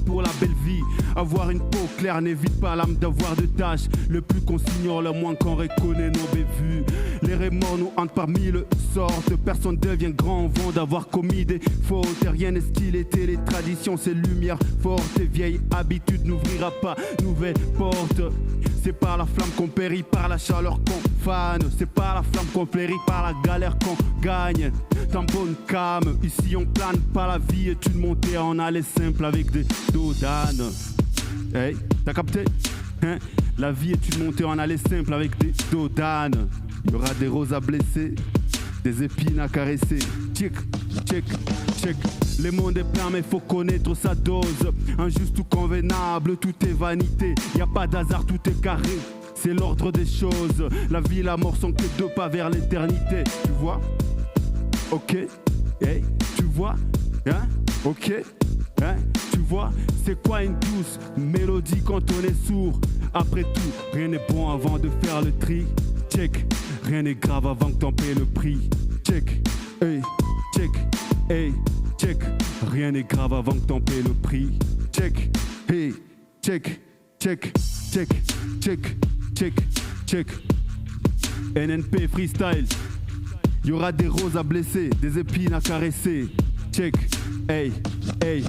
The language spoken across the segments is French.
pour la belle vie. Avoir une peau claire n'évite pas l'âme d'avoir de tâches. Le plus qu'on s'ignore, le moins qu'on reconnaît nos bévues. Les remords nous hantent par mille sortes. Personne devient grand en vent d'avoir commis des fautes. Et rien n'est ce qu'il était, les traditions, ces lumières fortes. Et vieille habitude n'ouvrira pas nouvelle porte. C'est par la flamme qu'on périt, par la chaleur qu'on fane. C'est par la flamme qu'on périt, par la galère qu'on gagne. Tant bonne cam, ici on plane pas, la vie est une montée en allée simple avec des dos d'âne. Hey, t'as capté? Hein? La vie est une montée en allée simple avec des dos d'âne. Il y aura des roses à blesser, des épines à caresser. Check, check, check. Le monde est plein mais faut connaître sa dose. Injuste ou convenable, tout est vanité. Y a pas d'hasard, tout est carré. C'est l'ordre des choses. La vie et la mort sont que deux pas vers l'éternité. Tu vois? Ok, hey, tu vois? Hein? Ok, hein? Tu vois? C'est quoi une douce mélodie quand on est sourd? Après tout, rien n'est bon avant de faire le tri. Check, rien n'est grave avant que t'en payes le prix. Check, hey, check, hey, check. Rien n'est grave avant que t'en payes le prix. Check, hey, check, check, check, check, check, check. NNP freestyle. Y aura des roses à blesser, des épines à caresser. Check, hey, hey,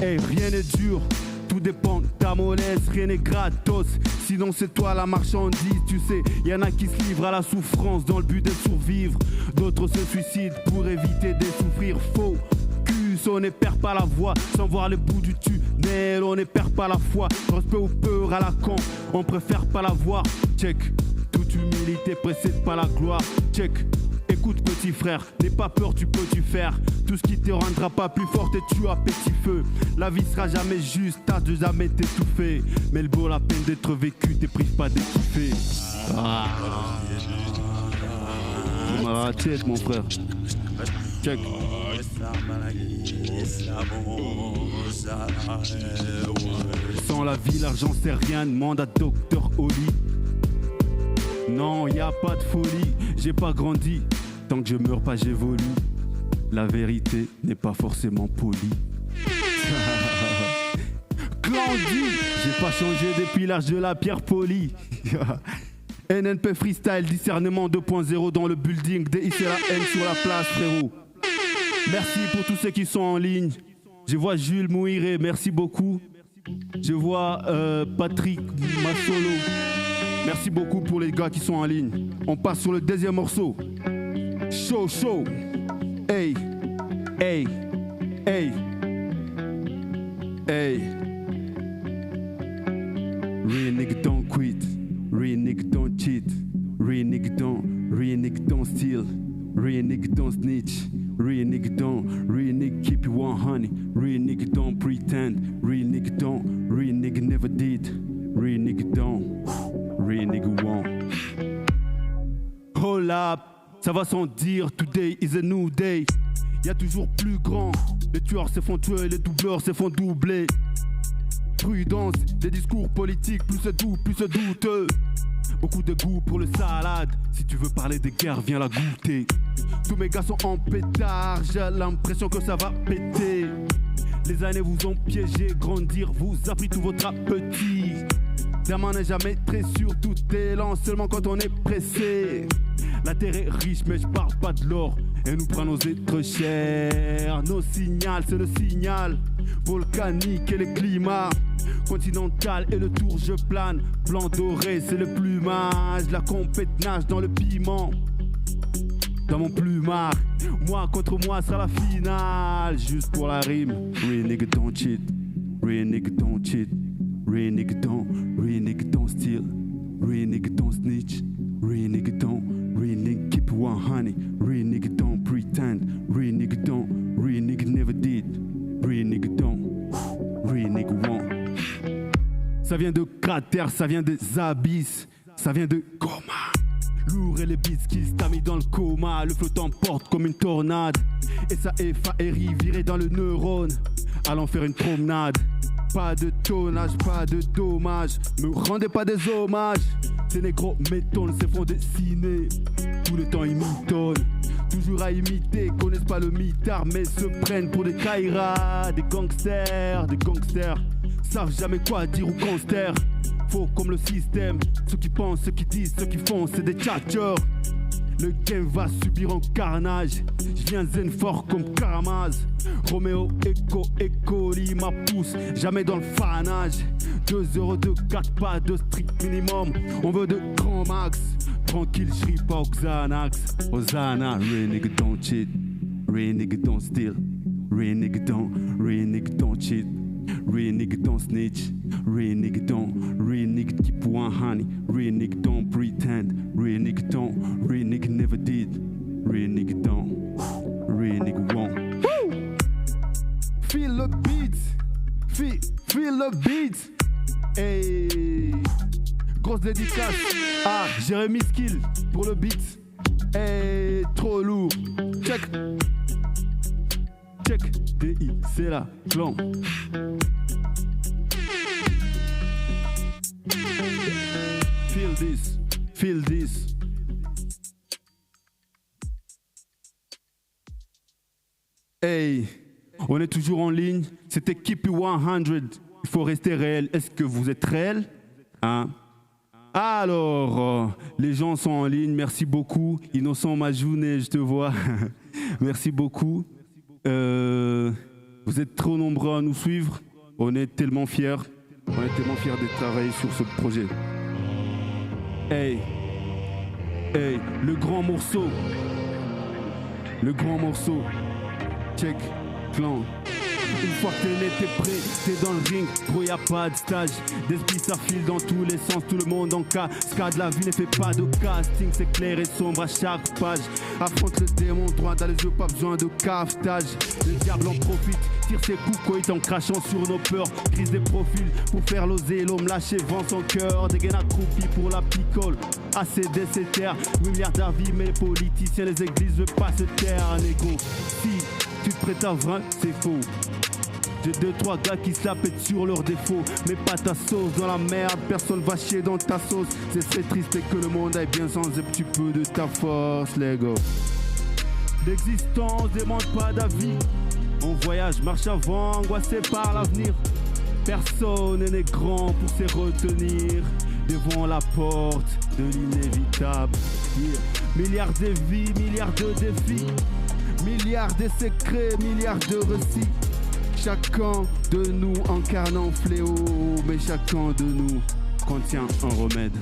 hey. Rien n'est dur, tout dépend de ta mollesse. Rien n'est gratos, sinon c'est toi la marchandise. Tu sais, y en a qui se livrent à la souffrance dans le but de survivre. D'autres se suicident pour éviter de souffrir. Faux cul, on ne perd pas la voix sans voir le bout du tunnel. On ne perd pas la foi, respect ou peur à la con, on préfère pas la voir. Check, toute humilité précède pas la gloire. Check. Écoute petit frère, n'aie pas peur, tu peux tu faire. Tout ce qui te rendra pas plus forte et tu as petit feu. La vie sera jamais juste, t'as de jamais t'étouffer. Mais le vaut la peine d'être vécu, t'es prive pas d'être kiffé. Tu m'as la tête mon frère. Check. Sans la vie, l'argent c'est rien, demande à Docteur Oli. Non, y a pas de folie, j'ai pas grandi. Tant que je meurs pas, j'évolue. La vérité n'est pas forcément polie. Clandi, j'ai pas changé depuis l'âge de la pierre polie. NNP freestyle, discernement 2.0 dans le building. DIC la haine sur la place, frérot. Merci pour tous ceux qui sont en ligne. Je vois Jules Mouiré, merci beaucoup. Je vois Patrick Massolo. Merci beaucoup pour les gars qui sont en ligne. On passe sur le deuxième morceau. Show, show. Hey, hey, hey, hey. Real nigga don't quit. Real nigga don't cheat. Real nigga don't steal. Real nigga don't snitch. Real nigga keep you 100. Real nigga don't pretend. Real nigga never did. Real nigga don't. Real nigga won't. Hold up, ça va sans dire, today is a new day. Y'a toujours plus grand, les tueurs se font tuer, les doubleurs se font doubler. Prudence, des discours politiques, plus c'est doux, plus c'est douteux. Beaucoup de goût pour le salade, si tu veux parler des guerres, viens la goûter. Tous mes gars sont en pétard, j'ai l'impression que ça va péter. Les années vous ont piégé, grandir vous a pris tout votre appétit. Diamant n'est jamais très sûr, tout est lent seulement quand on est pressé. La terre est riche mais je parle pas de l'or. Et nous prenons nos êtres chers. Nos signaux c'est le signal volcanique et le climat continental et le tour je plane. Blanc doré c'est le plumage. La compète nage dans le piment. Dans mon plumard, moi contre moi sera la finale. Juste pour la rime. Real nigga don't cheat. Real nigga don't cheat. Real nigga don't steal. Real nigga don't snitch. Real nigga keep it 100. Real nigga don't pretend. Real nigga never did. Real nigga don't. Real nigga won't. Ça vient de cratères, ça vient des abysses, ça vient de coma. Lourd et les biscuits t'a mis dans le coma. Le flot t'emporte comme une tornade. Et ça FARI viré dans le neurone. Allons faire une promenade. Pas de tonnage, pas de dommage. Me rendez pas des hommages. Ces négros m'étonnent, se font dessiner. Tout le temps ils mitonnent. toujours à imiter, connaissent pas le mitard, mais se prennent pour des Kaira, des gangsters, savent jamais quoi dire ou quand se taire. Faux comme le système, ceux qui pensent, ceux qui disent, ceux qui font, c'est des tchatcheurs. Le game va subir un carnage. Je viens zen fort comme Karamaz. Roméo, Echo, Lima pousse. Jamais dans le fanage. 2 euros de 4 pas de strict minimum. On veut de grands max. Tranquille, je ris pas au Xanax. Hosanna, real nigga don't cheat. Real nigga don't steal. Real nigga don't cheat. Real nigga don't snitch. Real nigga keep one honey. Real nigga don't pretend. Real nigga never did. Real nigga don't. Real nigga won't. Woo! Feel the beat. Feel the beat. Hey. Grosse dédicace à Jérémy Skill pour le beat. Hey, trop lourd. Check. DI, c'est la clan. Feel this. Hey, on est toujours en ligne. C'était Keep It 100. Il faut rester réel. Est-ce que vous êtes réel? Hein? Alors, les gens sont en ligne. Merci beaucoup. Innocent Majounet, je te vois. Merci beaucoup. Vous êtes trop nombreux à nous suivre. On est tellement fiers. De travailler sur ce projet. Hey, le grand morceau. Check, clan. Une fois que t'es net, t'es prêt, t'es dans le ring, gros y'a pas de stage. D'esprit ça file dans tous les sens, tout le monde en cascade. La vie ne fait pas de casting, c'est clair et sombre à chaque page. Affronte le démon droit dans les yeux, pas besoin de cafetage. Le diable en profite, tire ses coups coït en crachant sur nos peurs. Grise des profils pour faire l'oser, l'homme lâché, vend son cœur. Des gains accroupis pour la picole, assez décétaire. 8 milliards d'avis, mais les politiciens, les églises veulent pas se taire. Négo, si tu te prêtes à vrai, c'est faux. J'ai 2-3 gars qui se la pètent sur leurs défauts. Mais pas ta sauce dans la merde, personne va chier dans ta sauce. C'est très triste que le monde aille bien sans un petit peu de ta force, les gars. L'existence demande pas d'avis. On voyage, marche avant, angoissé par l'avenir. Personne n'est grand pour se retenir devant la porte de l'inévitable. Milliards de vies, milliards de défis, milliards de secrets, milliards de récits. Chacun de nous incarne un fléau, mais chacun de nous contient un remède.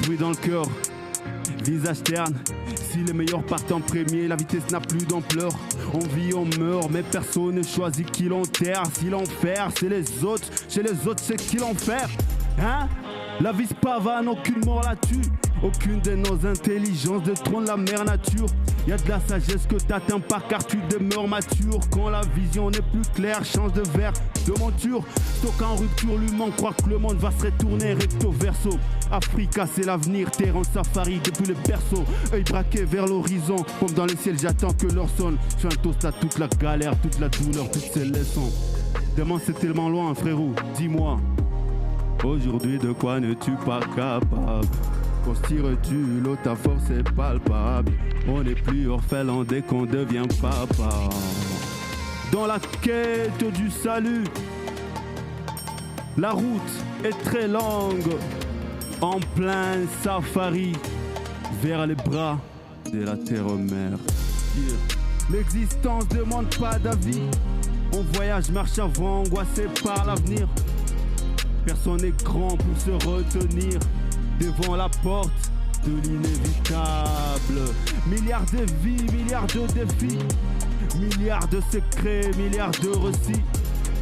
Bruit dans le cœur, visage terne. Si les meilleurs partent en premier, la vitesse n'a plus d'ampleur. On vit, on meurt, mais personne ne choisit qui l'enterre. Si l'enfer, c'est les autres, chez les autres, c'est qui l'enfer. Hein? La vie se pavane, aucune mort là-dessus. Aucune de nos intelligences détrône la mère nature. Y'a de la sagesse que t'atteins pas car tu demeures mature. Quand la vision n'est plus claire, change de verre, de monture. Stock en rupture, l'humain croit que le monde va se retourner recto verso. Africa c'est l'avenir, terre en safari depuis le berceau. Œil braqué vers l'horizon, comme dans le ciel j'attends que l'heure sonne. Je suis un toast à toute la galère, toute la douleur, toutes ces leçons. Demain c'est tellement loin frérot, dis-moi. Aujourd'hui de quoi n'es-tu pas capable? Constires-tu, l'eau, ta force est palpable. On n'est plus orphelin dès qu'on devient papa. Dans la quête du salut, la route est très longue. En plein safari, vers les bras de la terre-mère. L'existence demande pas d'avis. On voyage, marche avant, angoissé par l'avenir. Personne n'est grand pour se retenir devant la porte de l'inévitable. Milliards de vies, milliards de défis, milliards de secrets, milliards de récits.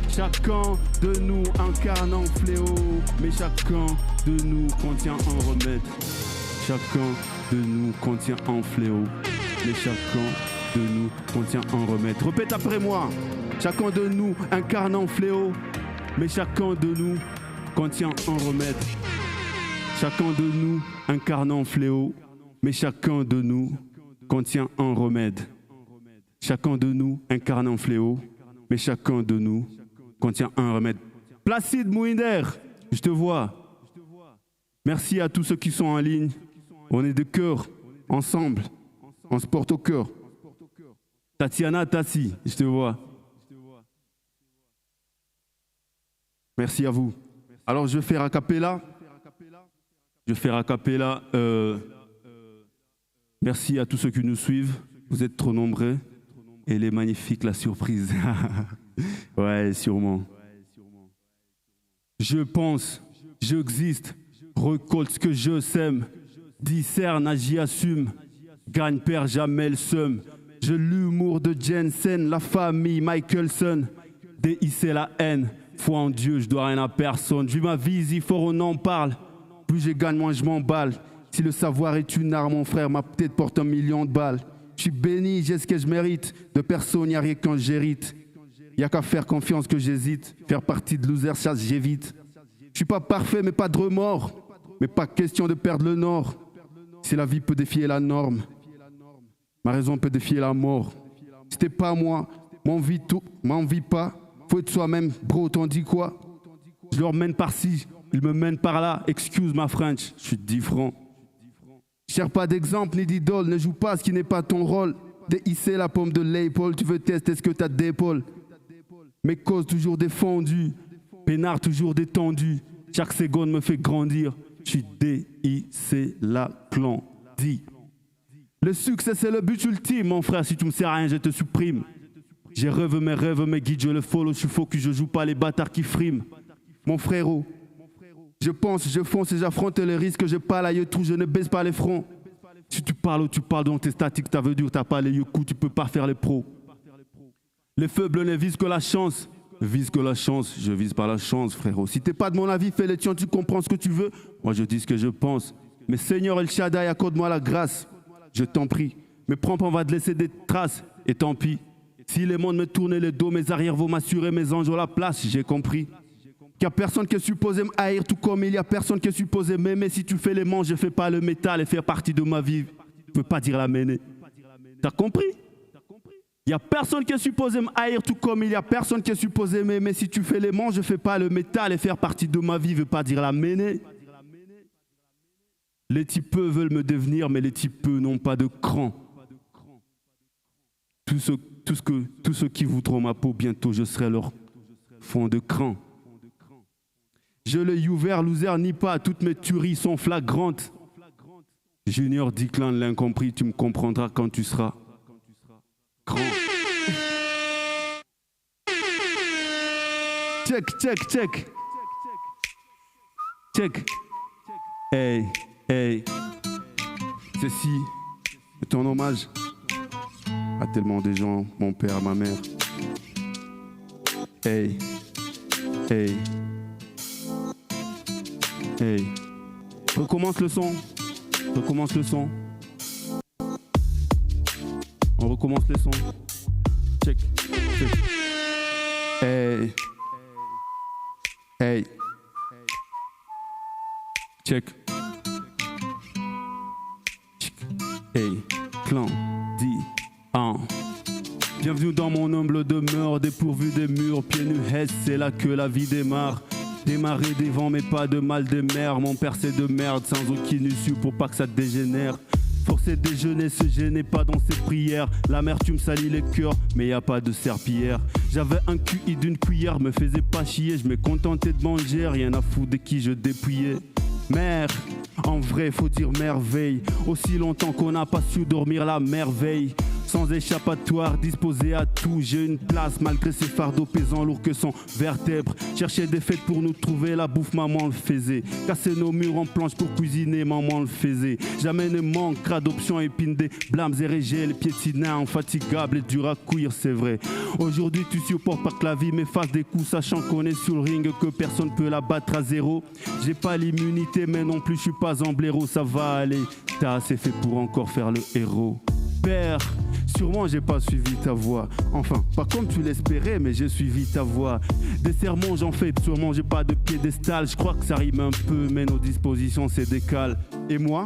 Chacun de nous incarne un fléau, mais chacun de nous contient un remède. Chacun de nous contient un fléau, mais chacun de nous contient un remède. Répète après moi. Chacun de nous incarne un fléau, mais chacun de nous contient un remède. Chacun de nous incarne un fléau, mais chacun de nous contient un remède. Chacun de nous incarne un fléau, mais chacun de nous contient un remède. Placide Mouinder, je te vois. Merci à tous ceux qui sont en ligne. On est de cœur, ensemble. On se porte au cœur. Tatiana, Tassi, je te vois. Merci à vous. Alors je vais faire a cappella. Merci à tous ceux qui nous suivent. Vous êtes trop nombreux. Et les magnifiques, la surprise. Ouais, sûrement. Je pense, j'existe, récolte ce que je sème, discerne, agis, assume, gagne, perd jamais le seum. J'ai l'humour de Jensen, la famille Michelson, DIC la haine, foi en Dieu, je dois rien à personne. Vu ma vie, il faut on en parle, plus je gagne, moins je m'emballe. Si le savoir est une arme, mon frère, ma tête porte 1 million de balles. Je suis béni, j'ai ce que je mérite, de personne, y a rien quand j'hérite. Y'a qu'à faire confiance que j'hésite, faire partie de loser, chasse, j'évite. Je suis pas parfait, mais pas de remords, mais pas question de perdre le nord. Si la vie peut défier la norme, ma raison peut défier la mort. Si t'es pas moi, m'envie pas, faut être soi-même, bro, t'en dis quoi? Je leur mène par-ci, ils me mènent par-là, excuse ma French, je suis différent. Je cherche pas d'exemple ni d'idole, ne joue pas ce qui n'est pas ton rôle. DIC la pomme de l'épaule, tu veux tester ce que t'as d'épaule. Mes causes toujours défendues, peinard toujours détendu. Chaque seconde me fait grandir. Je suis DIC la clan. Dit. Le succès c'est le but ultime, mon frère. Si tu me sers à rien, je te supprime. J'ai rêvé mes guides, je le follow. Je suis focus, je joue pas les bâtards qui friment. Mon frérot, je pense, je fonce et j'affronte les risques. Je parle à tout, je ne baisse pas les fronts. Si tu parles ou tu parles dans tes statiques, ça veut dire t'as pas les coups, tu peux pas faire les pros. Les faibles ne visent que la chance. Vise que la chance, je vise pas la chance, frérot. Si t'es pas de mon avis, fais les tiens, tu comprends ce que tu veux. Moi, je dis ce que je pense. Mais Seigneur El Shaddai, accorde-moi la grâce. Je t'en prie. Mais prends pas, on va te laisser des traces. Et tant pis. Si les mondes me tournaient le dos, mes arrières vont m'assurer, mes anges ont la place, j'ai compris. Qu'il y a personne qui est supposé me haïr, tout comme il y a personne qui est supposé m'aimer. Si tu fais les manches, je fais pas le métal et faire partie de ma vie. Je peux pas dire la mêlée. T'as compris? Il n'y a personne qui est supposé me haïr, tout comme il n'y a personne qui est supposé m'aimer. Si tu fais les manches, je fais pas le métal et faire partie de ma vie veut pas dire la mêlée. Les types veulent me devenir, mais les types n'ont pas de cran. Tous ceux qui voudront ma peau, bientôt je serai leur fond de cran. Je l'ai ouvert, loser, ni pas, toutes mes tueries sont flagrantes. Junior Declan, l'incompris, tu me comprendras quand tu seras grand. Check, check, check. Check. Hey, hey. Ceci est un hommage à tellement de gens, mon père, ma mère. Hey, hey. Hey. Recommence le son. Recommence le son. On recommence les sons. Check. Check. Hey. Hey. Check. Hey. Clan. Dit. Bienvenue dans mon humble demeure, dépourvu des murs, pieds nus, c'est là que la vie démarre. Démarrer des vents mais pas de mal des mers. Mon père c'est de merde sans aucune issue pour pas que ça dégénère. Forcer déjeuner, se gêner pas dans ses prières. L'amertume salit les cœurs, mais y a pas de serpillière. J'avais un QI d'une cuillère, me faisait pas chier. Je me contentais de manger, rien à foutre de qui je dépouillais. Mère, en vrai faut dire merveille. Aussi longtemps qu'on n'a pas su dormir la merveille. Sans échappatoire, disposé à tout, j'ai une place malgré ces fardeaux pesants lourds que sont vertèbres. Chercher des fêtes pour nous trouver, la bouffe maman le faisait. Casser nos murs en planche pour cuisiner, maman le faisait. Jamais ne manquera d'options épines des blâmes érigés, les piétinins infatigables et durs à cuire, c'est vrai. Aujourd'hui tu supportes pas que la vie m'efface des coups, sachant qu'on est sur le ring, que personne peut la battre à zéro. J'ai pas l'immunité mais non plus je suis pas en blaireau, ça va aller. T'as assez fait pour encore faire le héros. Père, sûrement j'ai pas suivi ta voix. Enfin, pas comme tu l'espérais, mais j'ai suivi ta voix. Des sermons j'en fais, sûrement j'ai pas de piédestal. Je crois que ça rime un peu, mais nos dispositions c'est décalent. Et moi,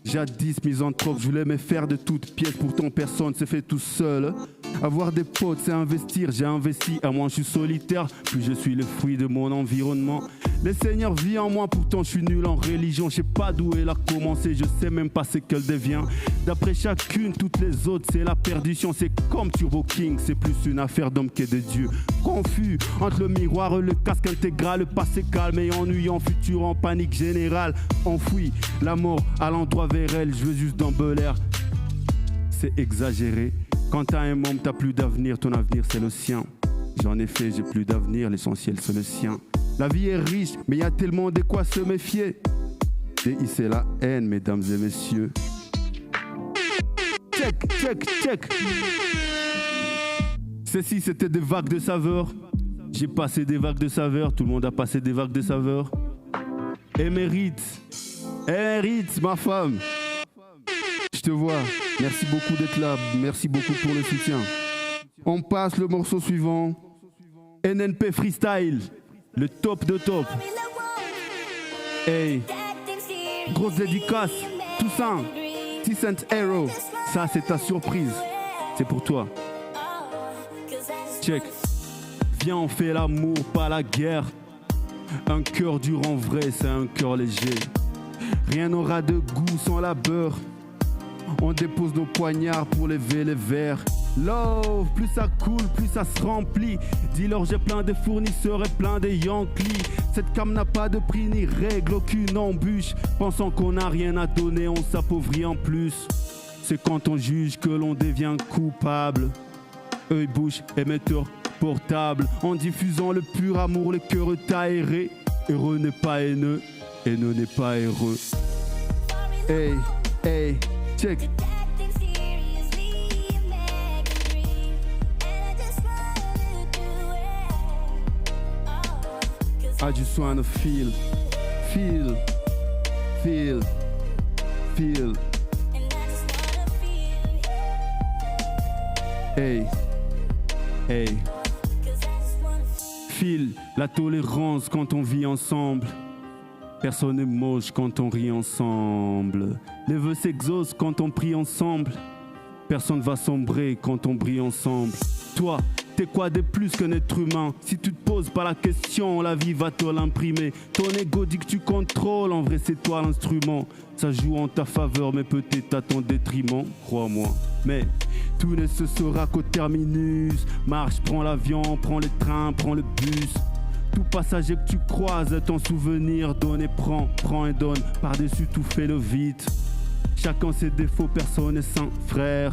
jadis misanthrope, je voulais me faire de toutes pièces. Pourtant personne s'est fait tout seul. Avoir des potes c'est investir, j'ai investi. À moins je suis solitaire, puis je suis le fruit de mon environnement. Le Seigneur vit en moi, pourtant je suis nul en religion. Je sais pas d'où elle a commencé, je sais même pas ce qu'elle devient. D'après chacune, toutes les autres, c'est la perdition. C'est comme Turbo King, c'est plus une affaire d'homme que de Dieu. Confus entre le miroir et le casque intégral, le passé calme et ennuyant, futur en panique générale. Enfoui, la mort à l'endroit vers elle, je veux juste dans Bel Air. C'est exagéré. Quand t'as un membre, t'as plus d'avenir, ton avenir c'est le sien. J'en ai fait, j'ai plus d'avenir, l'essentiel c'est le sien. La vie est riche, mais y a tellement de quoi se méfier. C'est la haine, mesdames et messieurs. Check, check, check. Ceci, c'était des vagues de saveurs. J'ai passé des vagues de saveurs, tout le monde a passé des vagues de saveurs. Émérite, ma femme. Je te vois, merci beaucoup d'être là, merci beaucoup pour le soutien. On passe le morceau suivant. NNP Freestyle, le top de top. Hey, grosse dédicace, Toussaint, 6 Cent Hero. Ça c'est ta surprise, c'est pour toi. Check. Viens, on fait l'amour, pas la guerre. Un cœur dur en vrai, c'est un cœur léger. Rien n'aura de goût sans labeur. On dépose nos poignards pour lever les verres. Love, plus ça coule, plus ça se remplit. Dis-leur j'ai plein de fournisseurs et plein de Yankees. Cette cam n'a pas de prix ni règle, aucune embûche. Pensant qu'on n'a rien à donner, on s'appauvrit en plus. C'est quand on juge que l'on devient coupable. Œil, bouche, émetteur, portable. En diffusant le pur amour, le cœur est aéré. Heureux n'est pas haineux, haineux n'est pas heureux. Hey, hey, check. I just wanna feel. Hey, hey. Feel la tolérance quand on vit ensemble. Personne n'est moche quand on rit ensemble. Les vœux s'exaucent quand on prie ensemble. Personne va sombrer quand on brille ensemble. Toi, t'es quoi de plus qu'un être humain? Si tu te poses pas la question, la vie va te l'imprimer. Ton ego dit que tu contrôles, en vrai c'est toi l'instrument. Ça joue en ta faveur mais peut-être à ton détriment, crois-moi. Mais tout ne se saura qu'au terminus. Marche, prends l'avion, prends le train, prends le bus. Tout passager que tu croises est ton souvenir. Donne et prends, prends et donne. Par-dessus tout fais le vide. Chacun ses défauts, personne n'est saint, frère.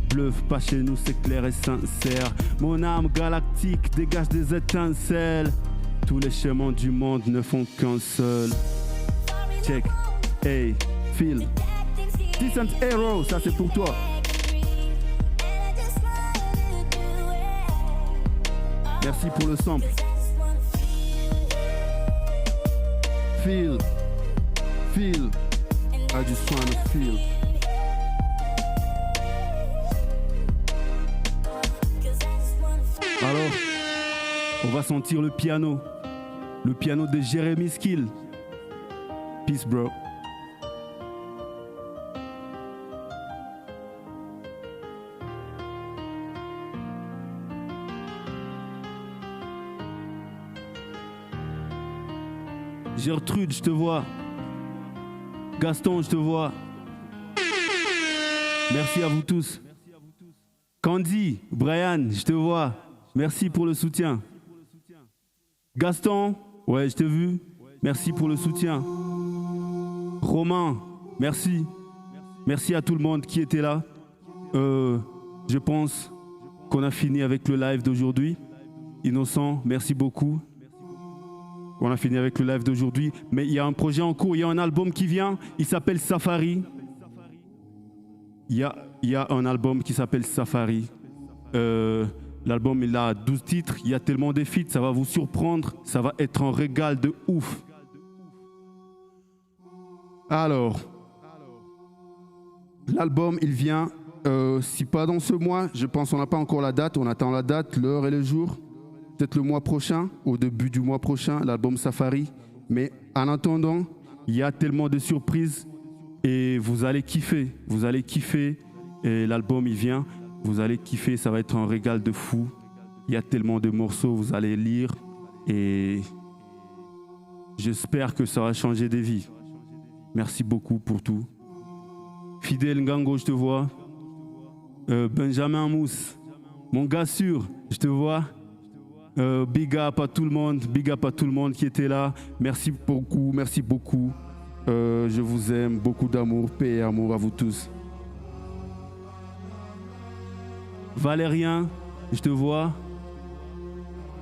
Bluffe pas chez nous, c'est clair et sincère. Mon âme galactique dégage des étincelles. Tous les chemins du monde ne font qu'un seul. Check, hey, feel. 6 Cent Hero, ça c'est pour toi. Merci pour le sample. Feel, I just wanna feel. Alors, on va sentir le piano de Jérémy Skill. Peace, bro. Gertrude, je te vois. Gaston, je te vois. Merci à vous tous. Candy, Brian, je te vois. Merci pour le soutien. Gaston, ouais, je t'ai vu. Merci pour le soutien. Romain, merci. Merci à tout le monde qui était là. Je pense qu'on a fini avec le live d'aujourd'hui. Innocent, merci beaucoup. On a fini avec le live d'aujourd'hui, mais il y a un projet en cours, il y a un album qui vient, il s'appelle Safari. Il y a un album qui s'appelle Safari. L'album, il a 12 titres, il y a tellement de feats, ça va vous surprendre, ça va être un régal de ouf. Alors, l'album, il vient, si pas dans ce mois, je pense qu'on n'a pas encore la date, on attend la date, l'heure et le jour. Peut-être le mois prochain, au début du mois prochain, l'album Safari. Mais en attendant, il y a tellement de surprises et vous allez kiffer. Vous allez kiffer. Et l'album, il vient. Vous allez kiffer. Ça va être un régal de fou. Il y a tellement de morceaux, vous allez lire. Et J'espère que ça va changer des vies. Merci beaucoup pour tout. Fidèle Ngango, je te vois. Benjamin Mousse, mon gars sûr, je te vois. Big up à tout le monde qui était là. Merci beaucoup, merci beaucoup. Je vous aime, beaucoup d'amour, paix et amour à vous tous. Valérien, je te vois.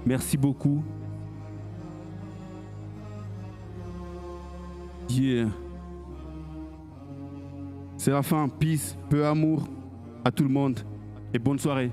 Merci beaucoup. Yeah. C'est la fin. Peace, peu amour à tout le monde et bonne soirée.